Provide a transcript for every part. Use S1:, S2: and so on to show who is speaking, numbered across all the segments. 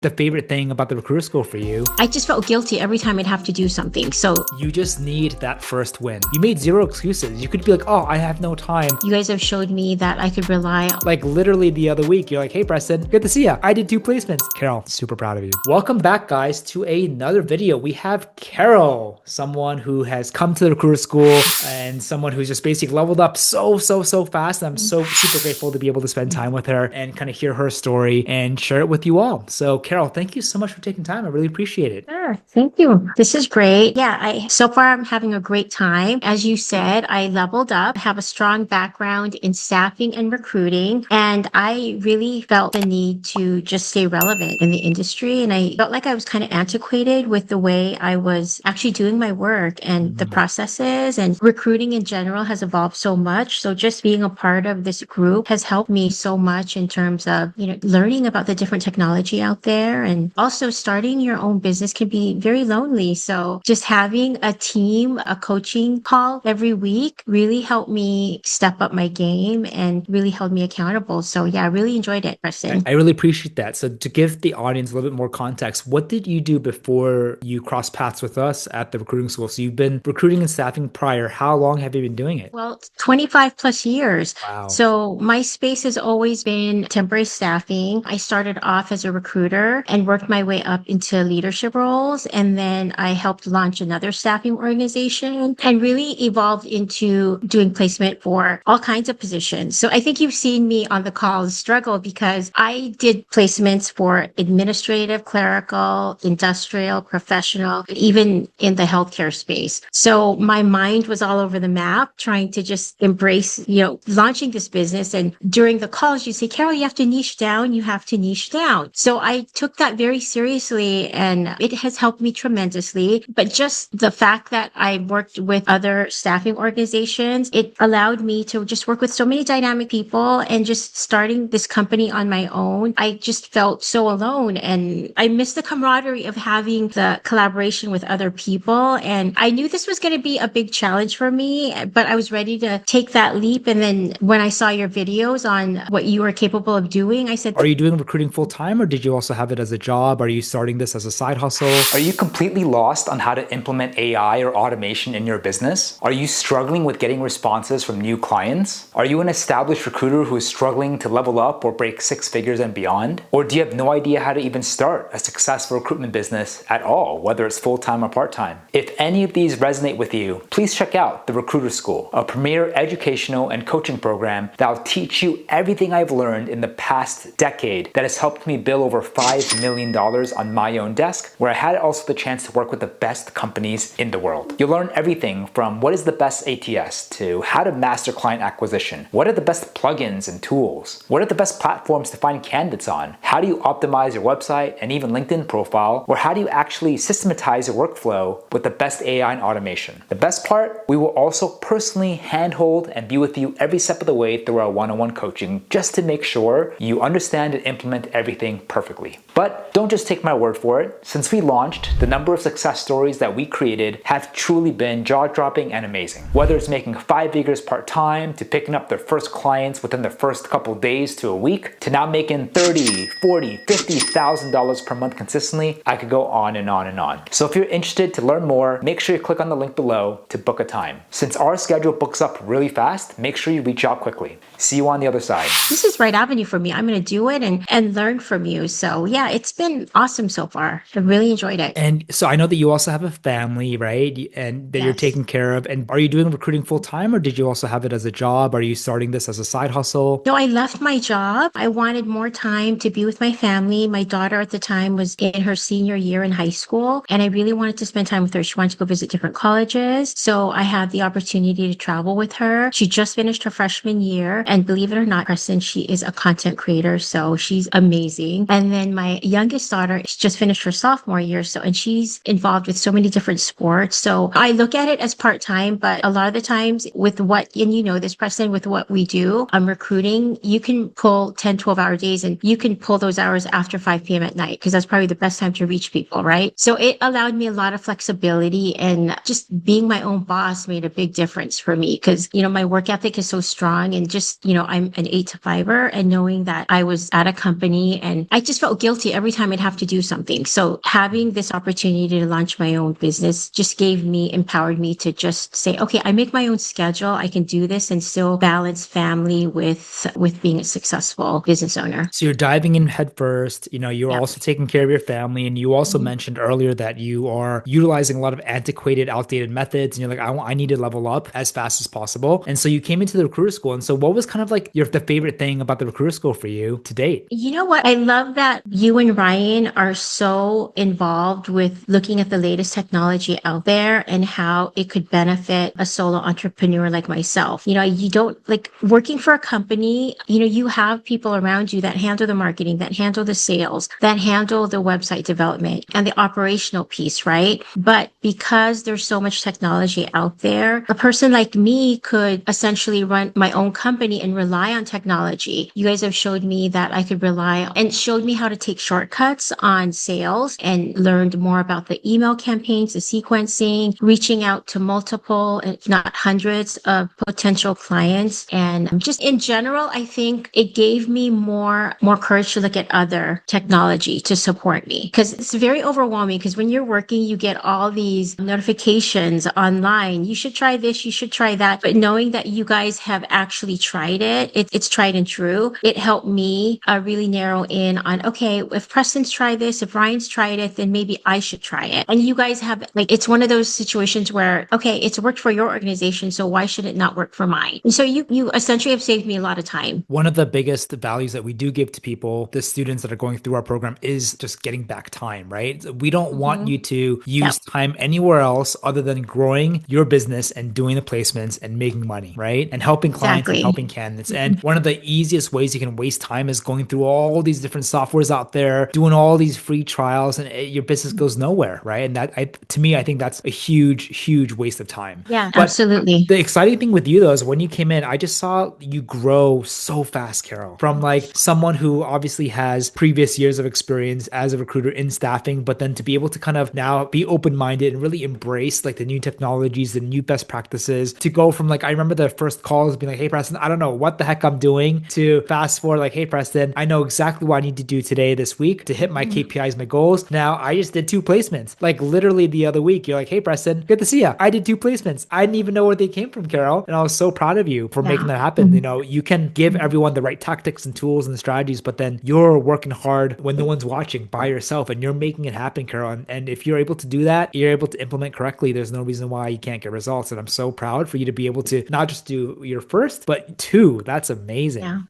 S1: the favorite thing about the recruiter school for you?
S2: I just felt guilty every time I'd have to do something. So
S1: You just need that first win. You made zero excuses. You could be like, oh, I have no time.
S2: you guys have showed me that I could rely on.
S1: Like literally the other week, you're like, hey, Preston, good to see ya. I did 2 placements. Carol, super proud of you. Welcome back, guys, to another video. We have Carol, someone who has come to the recruiter school and someone who's just basically leveled up so fast. And I'm so super grateful to be able to spend time with her and kind of hear her story and share it with you all. So Carol, thank you so much for taking time. I really appreciate it.
S2: Sure. Thank you. This is great. Yeah, so far I'm having a great time. As you said, I leveled up, have a strong background in staffing and recruiting, and I really felt the need to just stay relevant in the industry. And I felt like I was kind of antiquated with the way I was actually doing my work and the processes, and recruiting in general has evolved so much. So just being a part of this group has helped me so much in terms of, learning about the different technology out there. And also starting your own business can be very lonely. So just having a team, a coaching call every week really helped me step up my game and really held me accountable. So yeah, I really enjoyed it, Preston.
S1: I really appreciate that. So to give the audience a little bit more context, what did you do before you crossed paths with us at the recruiting school? So you've been recruiting and staffing prior. How long have you been doing it?
S2: Well, 25 plus years.
S1: Wow.
S2: So my space has always been temporary staffing. I started off as a recruiter and worked my way up into leadership roles. And then I helped launch another staffing organization and really evolved into doing placement for all kinds of positions. So I think you've seen me on the calls struggle because I did placements for administrative, clerical, industrial, professional, even in the healthcare space. So my mind was all over the map trying to just embrace, launching this business. And during the calls, you say, Carol, you have to niche down. You have to niche down. So I took that very seriously and it has helped me tremendously. But just the fact that I worked with other staffing organizations, it allowed me to just work with so many dynamic people, and just starting this company on my own, I just felt so alone. And I missed the camaraderie of having the collaboration with other people. And I knew this was going to be a big challenge for me, but I was ready to take that leap. And then when I saw your videos on what you were capable of doing, I said,
S1: are you doing recruiting full time, or did you also have it as a job? Are you starting this as a side hustle? Are you completely lost on how to implement AI or automation in your business? Are you struggling with getting responses from new clients? Are you an established recruiter who is struggling to level up or break 6 figures and beyond? Or do you have no idea how to even start a successful recruitment business at all, whether it's full-time or part-time? If any of these resonate with you, please check out the Recruiter School, a premier educational and coaching program that will teach you everything I've learned in the past decade that has helped me build over $5 million on my own desk, where I had also the chance to work with the best companies in the world. You'll learn everything from what is the best ATS to how to master client acquisition, what are the best plugins and tools, what are the best platforms to find candidates on, how do you optimize your website and even LinkedIn profile, or how do you actually systematize your workflow with the best AI and automation. The best part, we will also personally handhold and be with you every step of the way through our one-on-one coaching, just to make sure you understand and implement everything perfectly. But don't just take my word for it. Since we launched, the number of success stories that we created have truly been jaw-dropping and amazing. Whether it's making 5 figures part-time, to picking up their first clients within the first couple days to a week, to now making $30, $40, $50,000 per month consistently, I could go on and on and on. So if you're interested to learn more, make sure you click on the link below to book a time. Since our schedule books up really fast, make sure you reach out quickly. See you on the other side.
S2: This is right avenue for me. I'm going to do it and learn from you. So yeah, it's been awesome so far. I really enjoyed it.
S1: And so I know that you also have a family, right? And that you're
S2: Yes.
S1: taking care of. And are you doing recruiting full time, or did you also have it as a job? Are you starting this as a side hustle?
S2: No, I left my job. I wanted more time to be with my family. My daughter at the time was in her senior year in high school, and I really wanted to spend time with her. She wanted to go visit different colleges. So I had the opportunity to travel with her. She just finished her freshman year, and believe it or not, Preston, she is a content creator. So she's amazing. And then my youngest daughter just finished her sophomore year. And she's involved with so many different sports. So I look at it as part-time, but a lot of the times with and you know this, Preston, with what we do, recruiting, you can pull 10, 12-hour days, and you can pull those hours after 5 p.m. at night, because that's probably the best time to reach people, right? So it allowed me a lot of flexibility, and just being my own boss made a big difference for me, because, my work ethic is so strong, and just, I'm an 8 to 5er, and knowing that I was at a company, and I just felt guilty guilty every time I'd have to do something. So having this opportunity to launch my own business just empowered me to just say, okay, I make my own schedule. I can do this and still balance family with being a successful business owner.
S1: So you're diving in head first, you're
S2: Yeah.
S1: also taking care of your family. And you also
S2: Mhm.
S1: mentioned earlier that you are utilizing a lot of antiquated, outdated methods. And you're like, I need to level up as fast as possible. And so you came into the recruiter school. And so what was kind of like the favorite thing about the recruiter school for you to date?
S2: You know what? I love that you and Ryan are so involved with looking at the latest technology out there and how it could benefit a solo entrepreneur like myself. You don't like working for a company, you have people around you that handle the marketing, that handle the sales, that handle the website development and the operational piece, right? But because there's so much technology out there, a person like me could essentially run my own company and rely on technology. You guys have showed me that I could rely on and showed me how to take shortcuts on sales and learned more about the email campaigns, the sequencing, reaching out to multiple, if not hundreds of potential clients. And just in general, I think it gave me more courage to look at other technology to support me because it's very overwhelming because when you're working, you get all these notifications online. You should try this, you should try that. But knowing that you guys have actually tried it's tried and true. It helped me really narrow in on, okay, if Preston's tried this, if Ryan's tried it, then maybe I should try it. And you guys have it's one of those situations where, okay, it's worked for your organization, so why should it not work for mine? And so you essentially have saved me a lot of time.
S1: One of the biggest values that we do give to people, the students that are going through our program, is just getting back time, right? We don't want you to
S2: Yep.
S1: use time anywhere else other than growing your business and doing the placements and making money, right? And helping clients and
S2: Exactly.
S1: helping candidates. And one of the easiest ways you can waste time is going through all these different softwares out there, doing all these free trials, and your business goes nowhere, right? And to me, I think that's a huge, huge waste of time.
S2: Yeah,
S1: But
S2: absolutely.
S1: the exciting thing with you though is when you came in, I just saw you grow so fast, Carol, from like someone who obviously has previous years of experience as a recruiter in staffing, but then to be able to kind of now be open-minded and really embrace like the new technologies, the new best practices, to go from like, I remember the first calls being like, hey Preston, I don't know what the heck I'm doing, to fast forward like, hey Preston, I know exactly what I need to do today, this week to hit my KPIs, my goals. Now I just did 2 placements. Like literally the other week, you're like, hey Preston, good to see you. I did 2 placements. I didn't even know where they came from, Carol. And I was so proud of you for making
S2: Yeah.
S1: that happen. You can give everyone the right tactics and tools and strategies, but then you're working hard when no one's watching by yourself and you're making it happen, Carol. And if you're able to do that, you're able to implement correctly. There's no reason why you can't get results. And I'm so proud for you to be able to not just do your first, but 2. That's amazing.
S2: Yeah.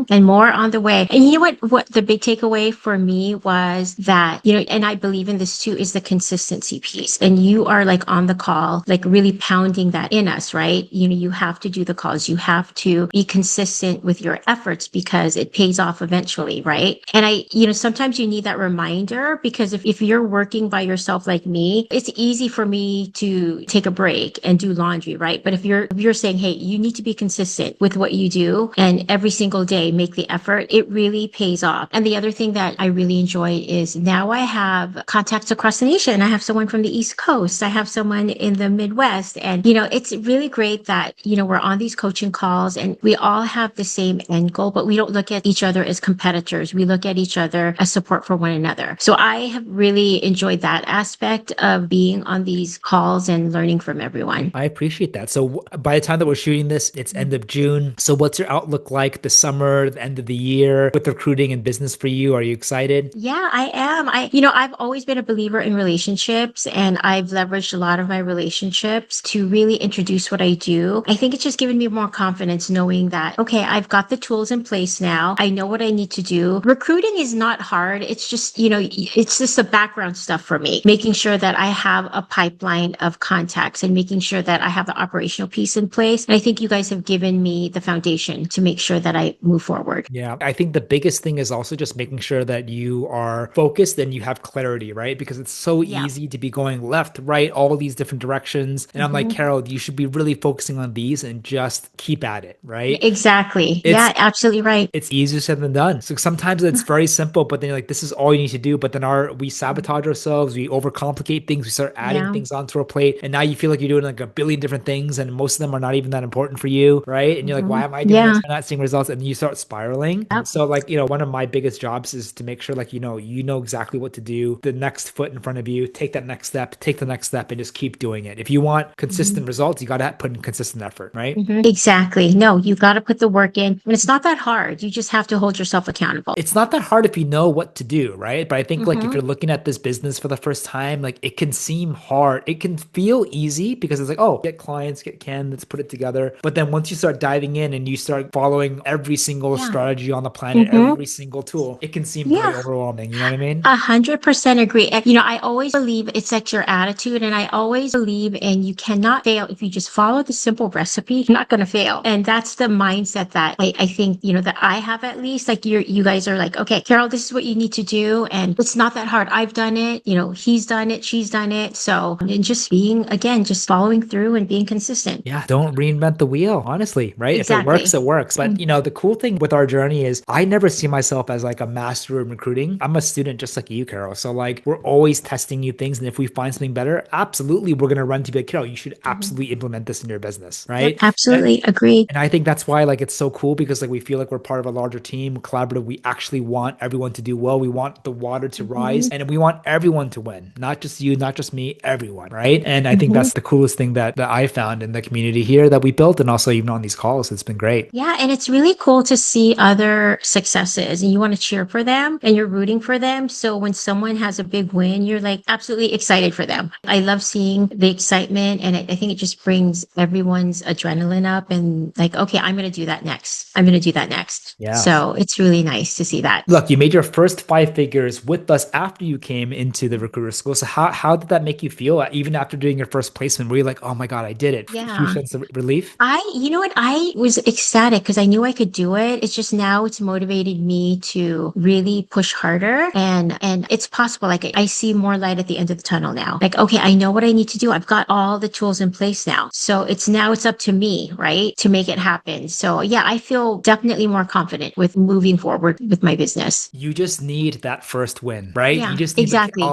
S2: And more on the way. And you know what the big takeaway for me was that, and I believe in this too, is the consistency piece. And you are like on the call, like really pounding that in us, right? You have to do the calls. You have to be consistent with your efforts because it pays off eventually, right? And sometimes you need that reminder because if you're working by yourself like me, it's easy for me to take a break and do laundry, right? But if you're saying, hey, you need to be consistent with what you do and every single day make the effort, it really pays off. And the other thing that I really enjoy is now I have contacts across the nation. I have someone from the East Coast. I have someone in the Midwest. And, it's really great that, we're on these coaching calls and we all have the same end goal, but we don't look at each other as competitors. We look at each other as support for one another. So I have really enjoyed that aspect of being on these calls and learning from everyone.
S1: I appreciate that. So by the time that we're shooting this, it's end of June. So what's your outlook like this summer, the end of the year with recruiting and business for you? Are you excited?
S2: Yeah, I am. I've always been a believer in relationships and I've leveraged a lot of my relationships to really introduce what I do. I think it's just given me more confidence knowing that, okay, I've got the tools in place now. I know what I need to do. Recruiting is not hard. It's just, it's just the background stuff for me, making sure that I have a pipeline of contacts and making sure that I have the operational piece in place. And I think you guys have given me the foundation to make sure that I move forward.
S1: Yeah, I think the biggest thing is also just making sure that you are focused and you have clarity, right? Because it's so
S2: Yeah.
S1: easy to be going left, right, all these different directions. And I'm like, Carol, you should be really focusing on these and just keep at it, right?
S2: Exactly.
S1: It's
S2: Yeah, absolutely right.
S1: it's easier said than done. So sometimes it's very simple, but then you're like, this is all you need to do. But then we sabotage ourselves, we overcomplicate things, we start adding
S2: Yeah.
S1: things onto our plate. And now you feel like you're doing like a billion different things and most of them are not even that important for you, right? And you're like, why am I doing this?
S2: Yeah.
S1: I'm not seeing results. And then you start spiraling.
S2: Yep.
S1: So like, one of my biggest jobs is to make sure like, you know exactly what to do, the next foot in front of you, take that next step, take the next step and just keep doing it. If you want consistent results, you got to put in consistent effort, right?
S2: Exactly. No, you got to put the work in. And it's not that hard. You just have to hold yourself accountable.
S1: It's not that hard if you know what to do, right? But I think like if
S2: Mm-hmm.
S1: you're looking at this business for the first time, like it can seem hard. It can feel easy because it's like, oh, get clients, get candidates, put it together. But then once you start diving in and you start following every single
S2: Yeah.
S1: strategy on the planet,
S2: Mm-hmm.
S1: every single tool, it can seem very
S2: Yeah.
S1: overwhelming. You know what I mean?
S2: 100% agree. And, I always believe it's like your attitude. And I always believe in you cannot fail if you just follow the simple recipe, you're not going to fail. And that's the mindset that I think, that I have at least. Like you guys are like, okay, Carol, this is what you need to do. And it's not that hard. I've done it. He's done it. She's done it. So, and just just following through and being consistent.
S1: Yeah, don't reinvent the wheel, honestly, right? If it works,
S2: Exactly.
S1: it works. But, the cool thing with our journey is I never see myself as like a master in recruiting. I'm a student just like you, Carol. So like we're always testing new things. And if we find something better, absolutely, we're going to run to be like, Carol, you should absolutely implement this in your business,
S2: Yep.
S1: right?
S2: Absolutely. Agreed.
S1: And I think that's why like it's so cool because like we feel like we're part of a larger team, collaborative. We actually want everyone to do well. We want the water to rise and we want everyone to win, not just you, not just me, everyone, right? And I think that's the coolest thing that I found in the community here that we built and also even on these calls. It's been great.
S2: Yeah, and it's really cool to see other successes and you want to cheer for them and you're rooting for them. So when someone has a big win, you're like absolutely excited for them. I love seeing the excitement and I think it just brings everyone's adrenaline up and like, okay, I'm going to do that next. I'm going to do that next.
S1: Yeah.
S2: So it's really nice to see that.
S1: Look, you made your first 5 figures with us after you came into the recruiter school. So how did that make you feel even after doing your first placement? Were you like, oh my God, I did it?
S2: Yeah.
S1: Huge sense of relief?
S2: You know what? I was ecstatic because I knew I could do it. It's just now it's motivated me to really push harder and it's possible. Like I see more light at the end of the tunnel now. Like, okay, I know what I need to do. I've got all the tools in place now. So it's up to me, right? To make it happen. So yeah, I feel definitely more confident with moving forward with my business.
S1: You just need that first win, right?
S2: Yeah,
S1: You just need
S2: exactly.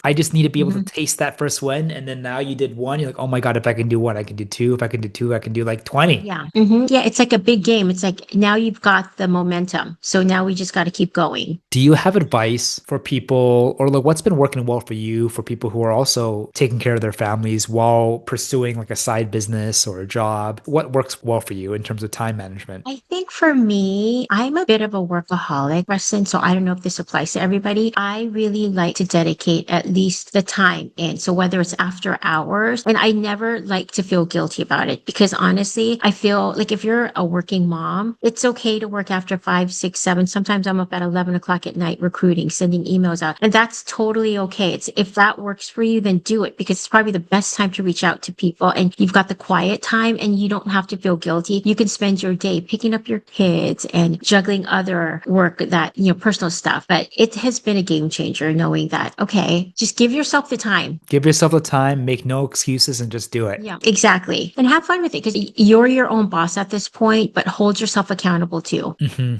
S1: I just need to be able to taste that first win. And then now you did one, you're like, oh my God, if I can do one, I can do two. If I can do two, I can do like 20.
S2: Yeah. Yeah. It's like a big game. It's like now you've got the momentum. So now we just got to keep going.
S1: Do you have advice for people or like what's been working well for you for people who are also taking care of their families while pursuing like a side business or a job? What works well for you in terms of time management?
S2: I think for me, I'm a bit of a workaholic person. So I don't know if this applies to everybody. I really like to dedicate at least the time in. So whether it's after hours, and I never like to feel guilty about it because honestly, I feel like if you're a working mom, it's okay to work after 5, 6, 7. Sometimes I'm up at 11 o'clock at night recruiting, sending emails out, and that's totally okay. It's if that works for you, then do it because it's probably the best time to reach out to people and you've got the quiet time and you don't have to feel guilty. You can spend your day picking up your kids and juggling other work that, personal stuff. But it has been a game changer knowing that, okay, just give yourself the time.
S1: Give yourself the time, make no excuses and just do it.
S2: Yeah, exactly. And have fun with it because you're your own boss at this point, but hold yourself accountable too.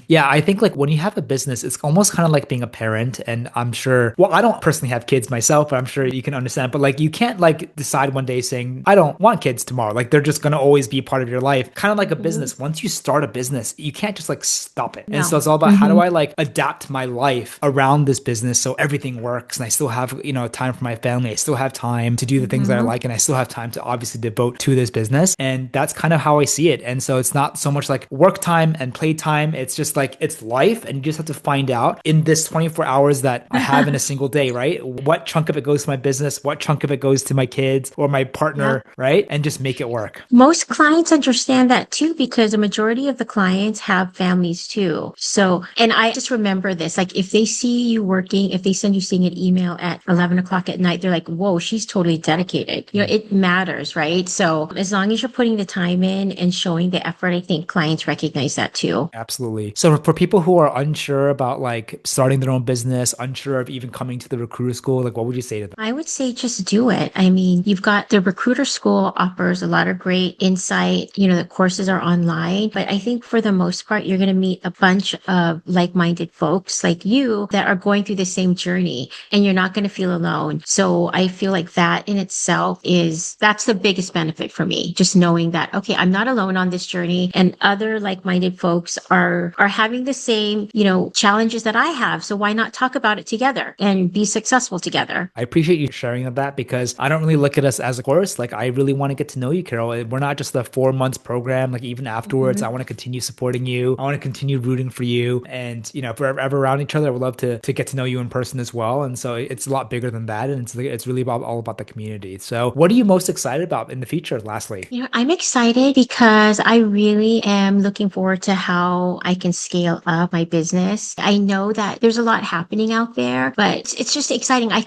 S1: Yeah, I think like when you have a business, it's almost kind of like being a parent. And I'm sure, well, I don't personally have kids myself, but I'm sure you can understand. But like you can't like decide one day saying, I don't want kids tomorrow. Like they're just going to always be part of your life. Kind of like a business. Once you start a business, you can't just like stop it. And so it's all about how do I like adapt my life around this business so everything works and I still have, time for my family. I still have time to do the things that I like and I still have time to obviously devote to this business. And that's kind of how I see it. And so it's not so much like work time and play time. It's just like it's life and you just have to find out in this 24 hours that I have in a single day, right? What chunk of it goes to my business? What chunk of it goes to my kids or my partner, right? And just make it work.
S2: Most clients understand that too, because a majority of the clients have families too. So, and I just remember this, like if they see you working, if they send you seeing an email at 11 o'clock at night, they're like, whoa, she's totally dedicated. It matters, right? So as long as you're putting the time in and showing the effort, I think clients recognize that too.
S1: Absolutely. So for people who are unsure about like starting their own business, unsure of even coming to the recruiter school, like what would you say to them?
S2: I would say just do it. I mean, you've got the recruiter school offers a lot of great insight. The courses are online, but I think for the most part, you're going to meet a bunch of like-minded folks like you that are going through the same journey and you're not going to feel alone. So I feel like that in itself that's the biggest benefit for me. Just knowing that, okay, I'm not alone on this journey and other like-minded like-minded folks are having the same, challenges that I have. So why not talk about it together and be successful together?
S1: I appreciate you sharing of that because I don't really look at us as a course. Like, I really want to get to know you, Carol. We're not just a 4 months program. Like, even afterwards, I want to continue supporting you. I want to continue rooting for you. And, if we're ever around each other, I would love to get to know you in person as well. And so it's a lot bigger than that. And it's really all about the community. So what are you most excited about in the future, lastly?
S2: I'm excited because I really am looking forward to how I can scale up my business. I know that there's a lot happening out there, but it's just exciting. I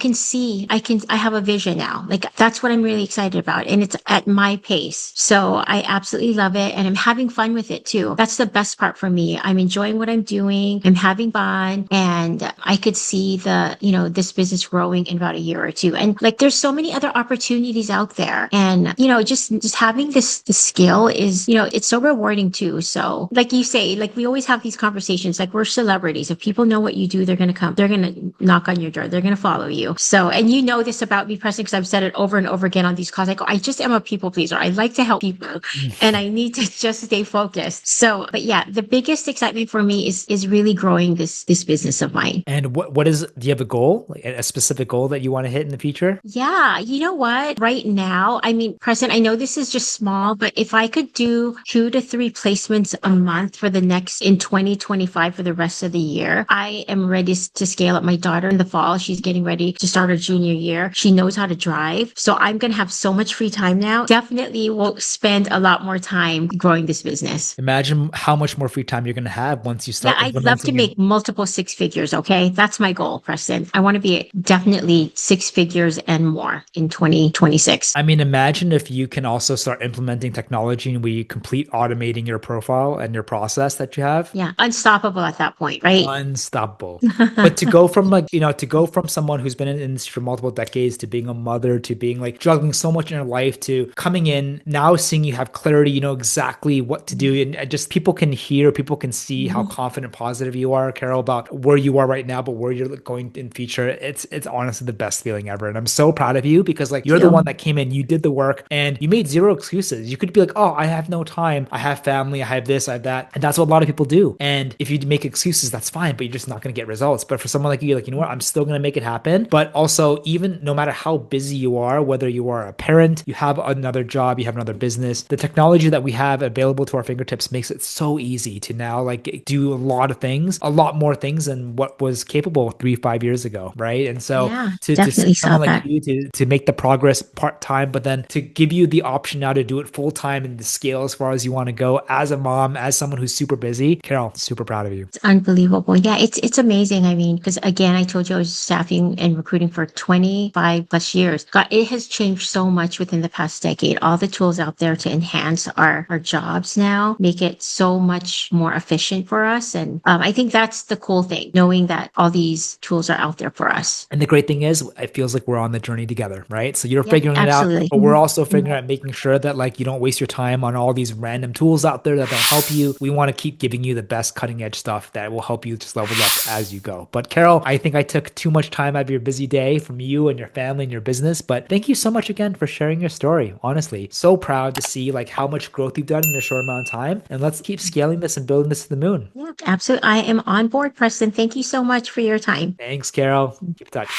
S2: have a vision now. Like, that's what I'm really excited about. And it's at my pace. So I absolutely love it. And I'm having fun with it too. That's the best part for me. I'm enjoying what I'm doing. I'm having fun. And I could see this business growing in about a year or two. And like, there's so many other opportunities out there. And, just having this skill is, it's so rewarding too. So like you say, like we always have these conversations, like we're celebrities. If people know what you do, they're going to knock on your door. They're going to follow you. So, and you know this about me, Preston, because I've said it over and over again on these calls. I just am a people pleaser. I like to help people and I need to just stay focused. So, but yeah, the biggest excitement for me is really growing this business of mine.
S1: And do you have a goal, like a specific goal that you want to hit in the future?
S2: Yeah, you know what? Right now, I mean, Preston, I know this is just small, but if I could do 2 to 3 placements a month in 2025 for the rest of the year, I am ready to scale up. My daughter in the fall, she's getting ready to start her junior year. She knows how to drive. So I'm going to have so much free time now. Definitely will spend a lot more time growing this business.
S1: Imagine how much more free time you're going to have once you
S2: Yeah,
S1: start
S2: I'd love to
S1: implementing.
S2: make multiple six figures. Okay. That's my goal, Preston. I want to be definitely 6 figures and more in 2026.
S1: I mean, imagine if you can also start implementing technology and we complete automating your profile and your process that you have.
S2: Yeah. Unstoppable at that point, right?
S1: Unstoppable. But to go from to go from someone who's been in the industry for multiple decades to being a mother to being like juggling so much in your life to coming in now seeing you have clarity, you know exactly what to do. And just people can hear, people can see how confident, positive you are, Carol, about where you are right now, but where you're going in future. It's honestly the best feeling ever. And I'm so proud of you because like you're the one that came in, you did the work and you made zero excuses. You could be like, oh, I have no time. I have family. I have this, I have that. And that's what a lot of people do. And if you make excuses, that's fine, but you're just not going to get results. But for someone like you, like, you know what, I'm still going to make it happen. But also, even no matter how busy you are, whether you are a parent, you have another job, you have another business, the technology that we have available to our fingertips makes it so easy to now like do a lot of things, a lot more things than what was capable 3, 5 years ago. Right. And so
S2: Yeah,
S1: to see
S2: definitely saw
S1: someone like
S2: that.
S1: you to make the progress part-time, but then to give you the option now to do it full-time and to scale as far as you want to go as a mom, as someone who's super busy. Carol, super proud of you.
S2: It's unbelievable. Yeah, it's amazing. I mean, because again, I told you I was staffing and recruiting for 25 plus years. God, it has changed so much within the past decade. All the tools out there to enhance our jobs now make it so much more efficient for us. And I think that's the cool thing, knowing that all these tools are out there for us.
S1: And the great thing is, it feels like we're on the journey together, right? So you're
S2: Yeah,
S1: figuring it out,
S2: absolutely.
S1: but we're also figuring out making sure that like you don't waste your time on all these random tools out there that don't help you. We want to keep giving you the best cutting edge stuff that will help you just level up as you go. But Carol, I think I took too much time out of your busy day from you and your family and your business. But thank you so much again for sharing your story. Honestly, so proud to see like how much growth you've done in a short amount of time. And let's keep scaling this and building this to the moon.
S2: Yeah, absolutely. I am on board, Preston. Thank you so much for your time.
S1: Thanks, Carol. Keep in touch.